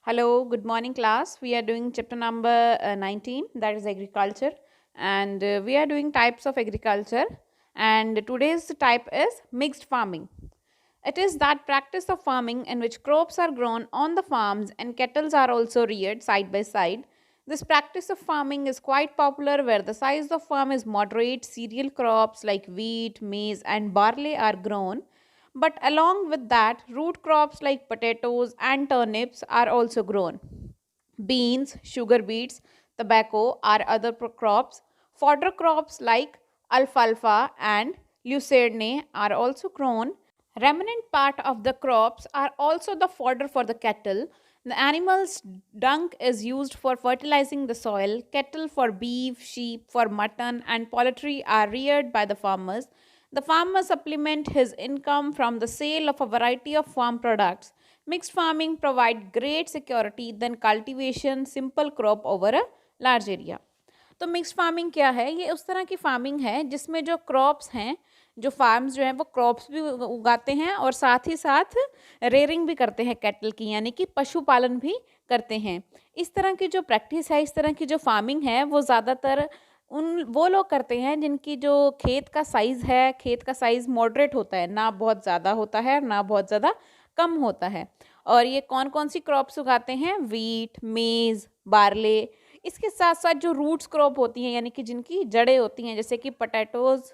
Hello, good morning, class. We are doing chapter number 19, that is agriculture, and we are doing types of agriculture. And today's type is mixed farming. It is that practice of farming in which crops are grown on the farms and cattle are also reared side by side. This practice of farming is quite popular where the size of farm is moderate, cereal crops like wheat, maize, and barley are grown. But along with that, root crops like potatoes and turnips are also grown. Beans, sugar beets, tobacco are other crops. Fodder crops like alfalfa and lucerne are also grown. Remnant part of the crops are also the fodder for the cattle. The animal's dung is used for fertilizing the soil. Cattle for beef, sheep for mutton, and poultry are reared by the farmers. The farmer supplement his income from the sale of a variety of farm products. Mixed farming provide great security than cultivation simple crop over a large area. तो mixed farming क्या है? ये उस तरह की farming है जिसमें जो क्रॉप्स हैं, जो फार्म्स जो हैं वो क्रॉप्स भी उगाते हैं और साथ ही साथ रेयरिंग भी करते हैं कैटल की, यानी कि पशुपालन भी करते हैं। इस तरह की जो प्रैक्टिस है, इस तरह की जो फार्मिंग है वो ज़्यादातर उन वो लोग करते हैं जिनकी जो खेत का साइज़ है, खेत का साइज़ मॉडरेट होता है, ना बहुत ज़्यादा होता है ना बहुत ज़्यादा कम होता है। और ये कौन कौन सी क्रॉप्स उगाते हैं? वीट, मेज़, बार्ले। इसके साथ साथ जो रूट्स क्रॉप होती हैं, यानी कि जिनकी जड़ें होती हैं, जैसे कि पोटैटोज़,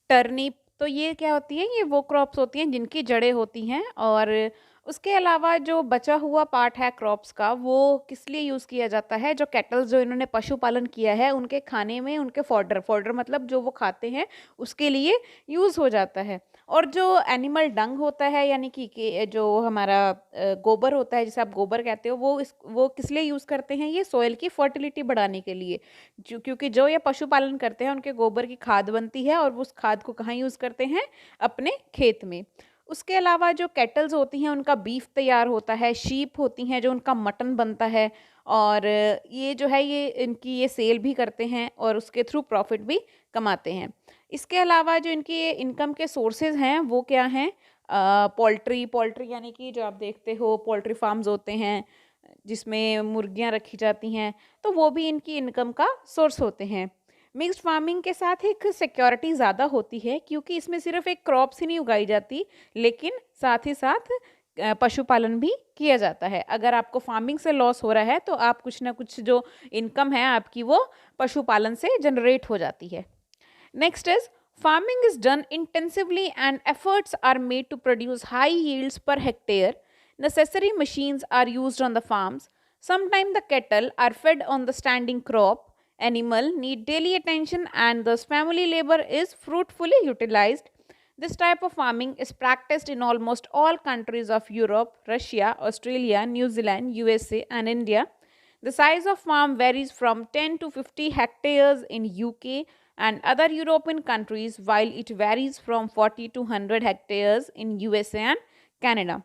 टर्निप, तो ये क्या होती है? ये वो क्रॉप्स होती हैं जिनकी जड़ें होती हैं। और उसके अलावा जो बचा हुआ पार्ट है क्रॉप्स का, वो किस लिए यूज़ किया जाता है? जो कैटल्स जो इन्होंने पशुपालन किया है उनके खाने में, उनके फॉडर फॉडर मतलब जो वो खाते हैं उसके लिए यूज़ हो जाता है। और जो एनिमल डंग होता है, यानी कि जो हमारा गोबर होता है, जिसे आप गोबर कहते हो, वो किस लिए यूज़ करते हैं? ये सॉइल की फर्टिलिटी बढ़ाने के लिए। क्योंकि जो ये पशुपालन करते हैं उनके गोबर की खाद बनती है और उस खाद को कहाँ यूज़ करते हैं? अपने खेत में। उसके अलावा जो कैटल्स होती हैं उनका बीफ तैयार होता है, शीप होती हैं जो उनका मटन बनता है। और ये जो है ये इनकी ये सेल भी करते हैं और उसके थ्रू प्रॉफिट भी कमाते हैं। इसके अलावा जो इनके इनकम के सोर्सेज हैं वो क्या हैं? पोल्ट्री पोल्ट्री यानी कि जो आप देखते हो पोल्ट्री फार्म्स होते हैं जिसमें मुर्गियां रखी जाती हैं, तो वो भी इनकी इनकम का सोर्स होते हैं। मिक्स्ड फार्मिंग के साथ एक सिक्योरिटी ज़्यादा होती है क्योंकि इसमें सिर्फ एक क्रॉप्स ही नहीं उगाई जाती, लेकिन साथ ही साथ पशुपालन भी किया जाता है। अगर आपको फार्मिंग से लॉस हो रहा है तो आप कुछ ना कुछ जो इनकम है आपकी वो पशुपालन से जनरेट हो जाती है। Next is farming is done intensively and efforts are made to produce high yields per hectare. Necessary machines are used on the farms. Sometimes the cattle are fed on the standing crop. Animal need daily attention and thus family labor is fruitfully utilized. This type of farming is practiced in almost all countries of Europe, Russia, Australia, New Zealand, USA and India. The size of farm varies from 10 to 50 hectares in UK and other European countries, while it varies from 40 to 100 hectares in USA and Canada.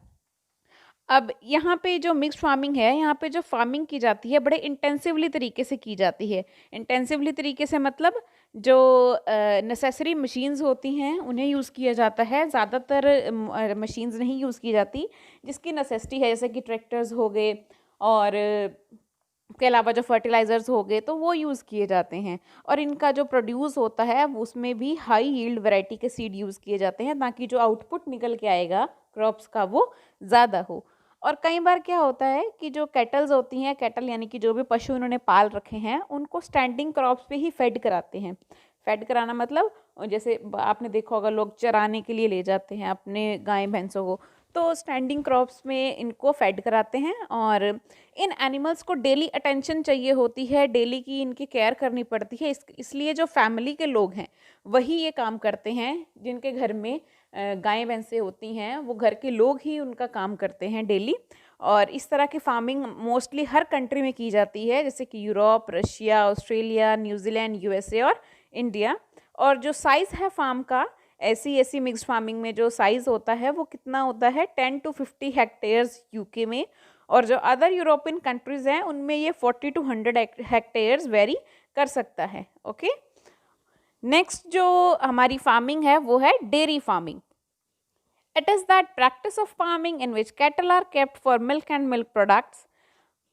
अब यहाँ पे जो mixed farming है, यहाँ पे जो farming की जाती है बड़े इंटेंसिवली तरीके से की जाती है। इंटेंसिवली तरीके से मतलब जो नेसेसरी मशीन्स होती हैं उन्हें यूज़ किया जाता है। ज़्यादातर मशीन्स नहीं यूज़ की जाती जिसकी नेसेसिटी है, जैसे कि ट्रैक्टर्स हो गए और उसके अलावा जो फर्टिलाइज़र्स हो गए तो वो यूज़ किए जाते हैं। और इनका जो प्रोड्यूस होता है उसमें भी हाई यील्ड वैरायटी के सीड यूज़ किए जाते हैं ताकि जो आउटपुट निकल के आएगा क्रॉप्स का वो ज़्यादा हो। और कई बार क्या होता है कि जो कैटल्स होती हैं, कैटल यानी कि जो भी पशु उन्होंने पाल रखे हैं, उनको स्टैंडिंग क्रॉप्स पे ही फेड कराते हैं। फेड कराना मतलब जैसे आपने देखा होगा लोग चराने के लिए ले जाते हैं अपने गाय भैंसों को, तो स्टैंडिंग क्रॉप्स में इनको फेड कराते हैं। और इन एनिमल्स को डेली अटेंशन चाहिए होती है, डेली की इनकी केयर करनी पड़ती है। इसलिए जो फैमिली के लोग हैं वही ये काम करते हैं। जिनके घर में गायें भैंसें होती हैं वो घर के लोग ही उनका काम करते हैं डेली। और इस तरह की फार्मिंग मोस्टली हर कंट्री में की जाती है, जैसे कि Europe, Russia, Australia, New Zealand, USA और इंडिया। और जो साइज़ है फार्म का, ऐसी मिक्स्ड फार्मिंग में जो साइज़ होता है वो कितना होता है? 10 to 50 हेक्टेयर्स यूके में। और जो अदर यूरोपियन कंट्रीज़ हैं उनमें ये 40 to 100 हेक्टेयर्स वेरी कर सकता है। ओके, नेक्स्ट जो हमारी फार्मिंग है वो है dairy farming. It is that practice of farming in which cattle are kept for milk and milk products.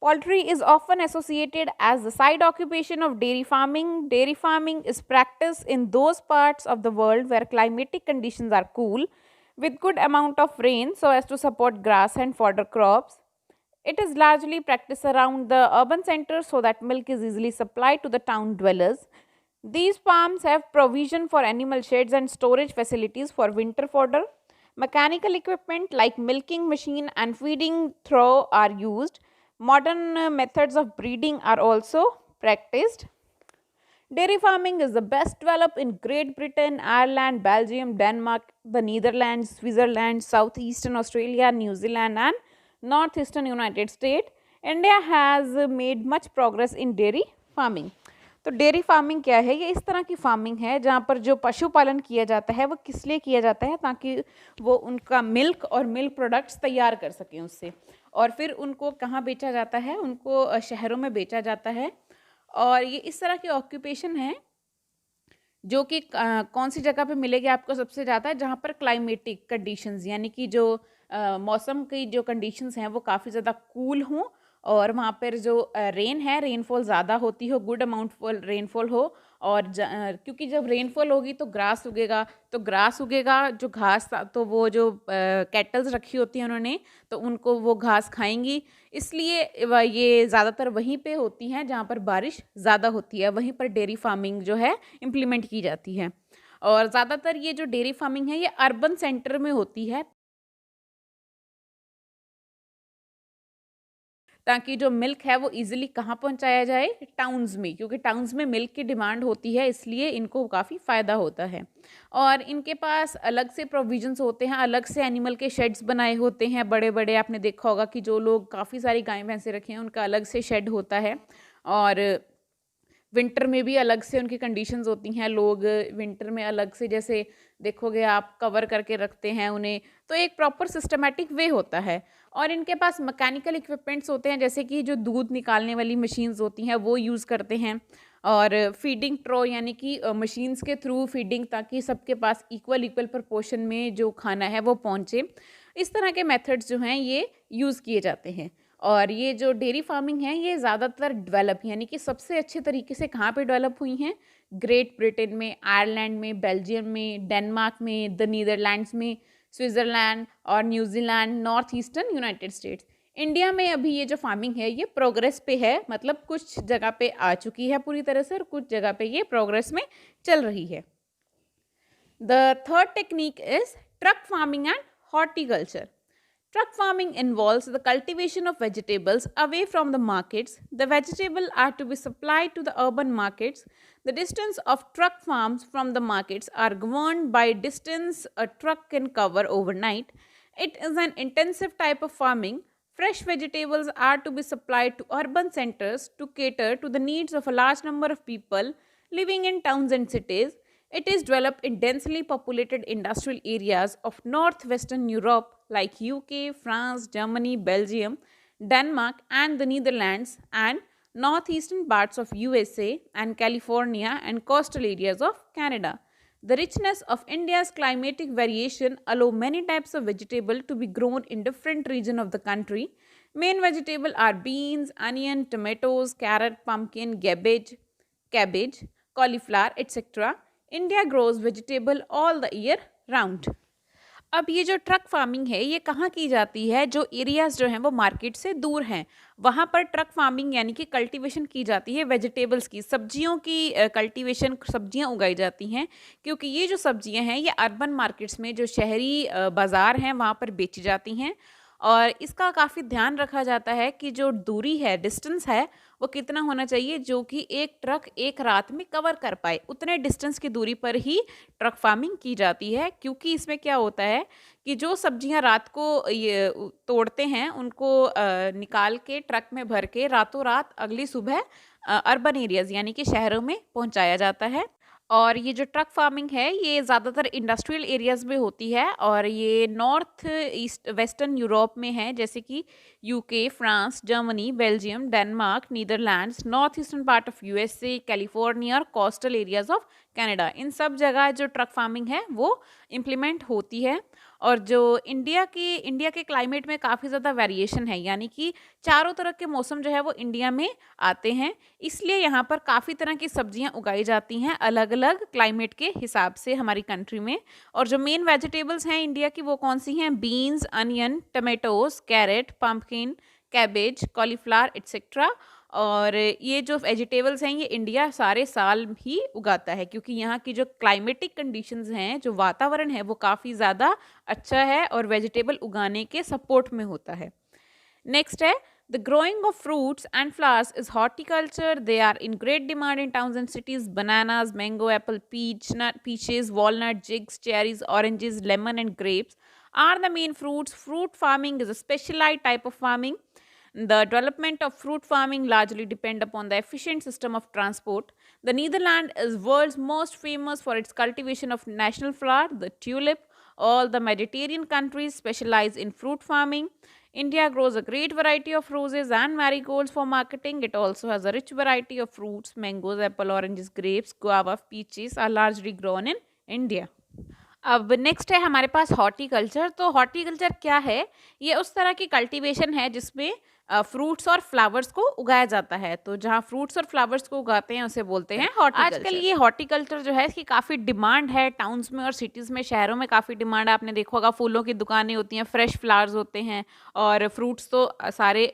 Poultry is often associated as the side occupation of dairy farming. Dairy farming is practiced in those parts of the world where climatic conditions are cool, with good amount of rain so as to support grass and fodder crops. It is largely practiced around the urban centers so that milk is easily supplied to the town dwellers. These farms have provision for animal sheds and storage facilities for winter fodder. Mechanical equipment like milking machine and feeding trough are used. Modern methods of breeding are also practiced. Dairy farming is the best developed in Great Britain, Ireland, Belgium, Denmark, the Netherlands, Switzerland, Southeastern Australia, New Zealand, and Northeastern United States. India has made much progress in dairy farming. तो dairy farming क्या है? ये इस तरह की farming है जहाँ पर जो पशुपालन किया जाता है वो किस लिए किया जाता है, ताकि वो उनका मिल्क और मिल्क प्रोडक्ट्स तैयार कर सकें उससे, और फिर उनको कहाँ बेचा जाता है? उनको शहरों में बेचा जाता है। और ये इस तरह की ऑक्यूपेशन है जो कि कौन सी जगह पे मिलेगी आपको सबसे ज़्यादा? जहाँ पर क्लाइमेटिक कंडीशंस यानी कि जो मौसम की जो कंडीशंस हैं वो काफ़ी ज़्यादा कूल हों, और वहाँ पर जो रेन है, रेनफॉल ज़्यादा होती हो, गुड अमाउंट फॉल रेनफॉल हो। और क्योंकि जब रेनफॉल होगी तो ग्रास उगेगा, तो ग्रास उगेगा जो घास, तो वो जो कैटल्स रखी होती हैं उन्होंने, तो उनको वो घास खाएंगी। इसलिए ये ज़्यादातर वहीं पे होती हैं जहाँ पर बारिश ज़्यादा होती है, वहीं पर डेयरी फार्मिंग जो है इम्प्लीमेंट की जाती है। और ज़्यादातर ये जो डेयरी फार्मिंग है ये अर्बन सेंटर में होती है, ताकि जो मिल्क है वो इजीली कहाँ पहुँचाया जाए? टाउन्स में, क्योंकि टाउन्स में मिल्क की डिमांड होती है, इसलिए इनको काफ़ी फ़ायदा होता है। और इनके पास अलग से प्रोविजंस होते हैं, अलग से एनिमल के शेड्स बनाए होते हैं बड़े बड़े। आपने देखा होगा कि जो लोग काफ़ी सारी गाय भैंसें रखे हैं उनका अलग से शेड होता है। और विंटर में भी अलग से उनकी कंडीशंस होती हैं, लोग विंटर में अलग से, जैसे देखोगे आप, कवर करके रखते हैं उन्हें। तो एक प्रॉपर सिस्टमेटिक वे होता है। और इनके पास मैकेनिकल इक्विपमेंट्स होते हैं, जैसे कि जो दूध निकालने वाली मशीन्स होती हैं वो यूज़ करते हैं, और फीडिंग ट्रो यानी कि मशीन्स के थ्रू फीडिंग, ताकि सबके पास इक्वल इक्वल प्रपोर्शन में जो खाना है वो पहुँचे। इस तरह के मेथड्स जो हैं ये यूज़ किए जाते हैं। और ये जो डेयरी फार्मिंग है ये ज़्यादातर डेवलप यानी कि सबसे अच्छे तरीके से कहाँ पे डेवलप हुई हैं? ग्रेट ब्रिटेन में, आयरलैंड में, बेल्जियम में, डेनमार्क में, द नीदरलैंड्स में, स्विट्ज़रलैंड और New Zealand, north eastern United states. India में अभी ये जो फार्मिंग है ये प्रोग्रेस पे है, मतलब कुछ जगह पे आ चुकी है पूरी तरह से, और कुछ जगह पे ये प्रोग्रेस में चल रही है। The third technique is truck farming and horticulture. Truck farming involves the cultivation of vegetables away from the markets. The vegetables are to be supplied to the urban markets. The distance of truck farms from the markets are governed by distance a truck can cover overnight. It is an intensive type of farming. Fresh vegetables are to be supplied to urban centers to cater to the needs of a large number of people living in towns and cities. It is developed in densely populated industrial areas of northwestern Europe like UK, France, Germany, Belgium, Denmark, and the Netherlands, and northeastern parts of USA and California and coastal areas of Canada. The richness of India's climatic variation allow many types of vegetable to be grown in different regions of the country. Main vegetables are beans, onion, tomatoes, carrot, pumpkin, cabbage, cauliflower, etc. India grows vegetable all the year round. अब ये जो truck farming है ये कहाँ की जाती है? जो एरियाज़ जो हैं वो मार्केट से दूर हैं, वहाँ पर ट्रक फार्मिंग यानी कि कल्टीवेशन की जाती है वेजिटेबल्स की, सब्जियों की कल्टीवेशन, सब्जियाँ उगाई जाती हैं, क्योंकि ये जो सब्जियाँ हैं ये अर्बन मार्केट्स में, जो शहरी बाज़ार हैं वहाँ पर बेची जाती हैं। और इसका काफ़ी ध्यान रखा जाता है कि जो दूरी है, डिस्टेंस है, वो कितना होना चाहिए जो कि एक ट्रक एक रात में कवर कर पाए, उतने डिस्टेंस की दूरी पर ही ट्रक फार्मिंग की जाती है। क्योंकि इसमें क्या होता है कि जो सब्जियां रात को ये तोड़ते हैं उनको निकाल के ट्रक में भर के रातों रात अगली सुबह अर्बन एरियाज़ यानी कि शहरों में पहुंचाया जाता है। और ये जो ट्रक फार्मिंग है ये ज़्यादातर इंडस्ट्रियल एरियाज़ में होती है, और ये नॉर्थ ईस्ट वेस्टर्न यूरोप में है, जैसे कि UK, France, Germany, Belgium, Denmark, Netherlands, north eastern part of USA, California और कोस्टल एरियाज़ ऑफ कनाडा। इन सब जगह जो ट्रक फार्मिंग है वो इम्प्लीमेंट होती है। और जो इंडिया के क्लाइमेट में काफ़ी ज़्यादा वेरिएशन है, यानी कि चारों तरह के मौसम जो है वो इंडिया में आते हैं। इसलिए यहाँ पर काफ़ी तरह की सब्जियाँ उगाई जाती हैं अलग-अलग क्लाइमेट के हिसाब से हमारी कंट्री में। और जो मेन वेजिटेबल्स हैं इंडिया की वो कौन-सी हैं? Beans, onion, tomatoes, carrot, pumpkin, cabbage, cauliflower etcetera. और ये जो वेजिटेबल्स हैं ये इंडिया सारे साल ही उगाता है, क्योंकि यहाँ की जो क्लाइमेटिक कंडीशंस हैं, जो वातावरण है वो काफ़ी ज़्यादा अच्छा है और वेजिटेबल उगाने के सपोर्ट में होता है। नेक्स्ट है the growing of fruits and flowers is horticulture. They are in great demand in towns and cities. Bananas, mango, apple, peach nut, peaches, walnut, figs, cherries, oranges, lemon and grapes are the main fruits. Fruit farming is a specialized type of farming. The development of fruit farming largely depend upon the efficient system of transport. The Netherlands is world's most famous for its cultivation of national flower, the tulip. All the Mediterranean countries specialize in fruit farming. India grows a great variety of roses and marigolds for marketing. It also has a rich variety of fruits. Mangoes, apple, oranges, grapes, guava, peaches are largely grown in India. अब next है हमारे पास horticulture. तो horticulture क्या है? ये उस तरह की कल्टीवेशन है जिसमें फ्रूट्स और फ्लावर्स को उगाया जाता है। तो जहाँ फ्रूट्स और फ्लावर्स को उगाते हैं उसे बोलते हैं हॉर्टिकल्चर। आजकल ये हॉर्टिकल्चर जो है इसकी काफ़ी डिमांड है टाउन्स में और सिटीज़ में, शहरों में काफ़ी डिमांड है। आपने देखा होगा फूलों की दुकानें होती हैं, फ्रेश फ्लावर्स होते हैं और फ्रूट्स तो सारे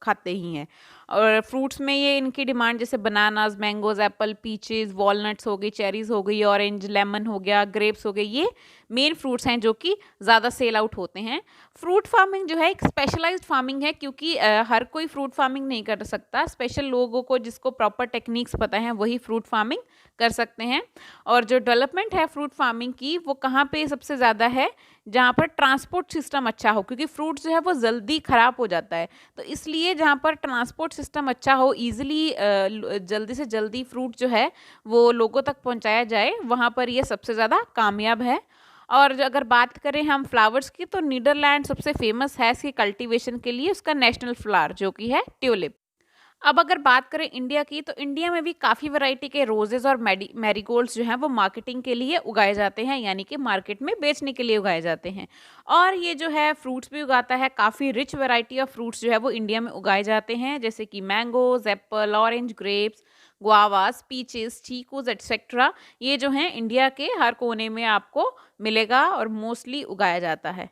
खाते ही हैं। और फ्रूट्स में ये इनकी डिमांड जैसे bananas, mangoes, Apple, peaches, walnuts हो गई, चेरीज हो गई, ऑरेंज, लेमन हो गया, ग्रेप्स हो गए, ये मेन फ्रूट्स हैं जो कि ज़्यादा सेल आउट होते हैं। फ्रूट फार्मिंग जो है एक स्पेशलाइज्ड फार्मिंग है, क्योंकि हर कोई फ्रूट फार्मिंग नहीं कर सकता। स्पेशल लोगों को जिसको प्रॉपर टेक्निक्स पता है वही फ्रूट फार्मिंग कर सकते हैं। और जो डेवलपमेंट है फ्रूट फार्मिंग की वो कहाँ पे सबसे ज़्यादा है? जहाँ पर ट्रांसपोर्ट सिस्टम अच्छा हो, क्योंकि फ्रूट जो है वो जल्दी ख़राब हो जाता है। तो इसलिए जहाँ पर ट्रांसपोर्ट सिस्टम अच्छा हो, ईजिली जल्दी से जल्दी फ्रूट जो है वो लोगों तक पहुँचाया जाए, वहाँ पर ये सबसे ज़्यादा कामयाब है। और अगर बात करें हम फ्लावर्स की, तो नीदरलैंड सबसे फेमस है इसकी कल्टीवेशन के लिए। उसका नेशनल फ्लावर जो कि है ट्यूलिप। अब अगर बात करें इंडिया की, तो इंडिया में भी काफ़ी वैरायटी के रोजेज़ और मैरीगोल्ड्स जो हैं वो मार्केटिंग के लिए उगाए जाते हैं, यानी कि मार्केट में बेचने के लिए उगाए जाते हैं। और ये जो है फ्रूट्स भी उगाता है, काफ़ी रिच वैरायटी ऑफ फ्रूट्स जो है वो इंडिया में उगाए जाते हैं, जैसे कि mangoes, apple, orange, grapes, guavas, peaches, chikoos etcetera. ये जो हैं इंडिया के हर कोने में आपको मिलेगा और मोस्टली उगाया जाता है।